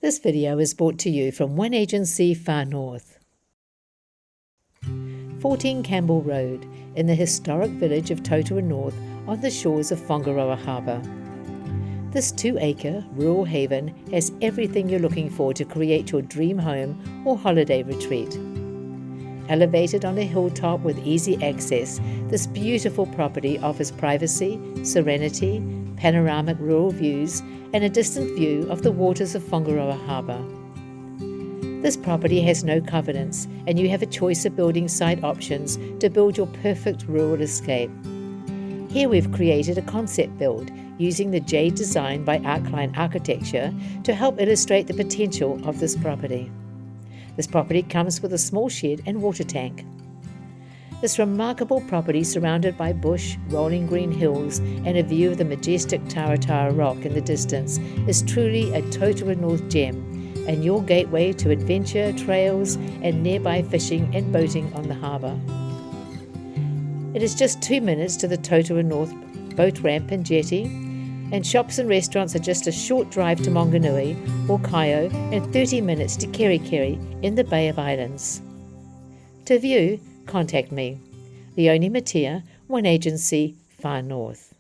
This video is brought to you from one agency far north. 14 Campbell Road, in the historic village of Totara North on the shores of Whangaroa Harbour. This 2-acre rural haven has everything you're looking for to create your dream home or holiday retreat. Elevated on a hilltop with easy access, this beautiful property offers privacy, serenity, panoramic rural views, and a distant view of the waters of Whangaroa Harbour. This property has no covenants, and you have a choice of building site options to build your perfect rural escape. Here we've created a concept build using the jade design by Arcline Architecture to help illustrate the potential of this property. This property comes with a small shed and water tank. This remarkable property, surrounded by bush, rolling green hills, and a view of the majestic Totara Rock in the distance, is truly a Totara North gem, and your gateway to adventure, trails, and nearby fishing and boating on the harbour. It is just 2 minutes to the Totara North boat ramp and jetty, and shops and restaurants are just a short drive to Whanganui or Kaio and 30 minutes to Kerikeri in the Bay of Islands. To view, contact me, Leonie Matia, One Agency, Far North.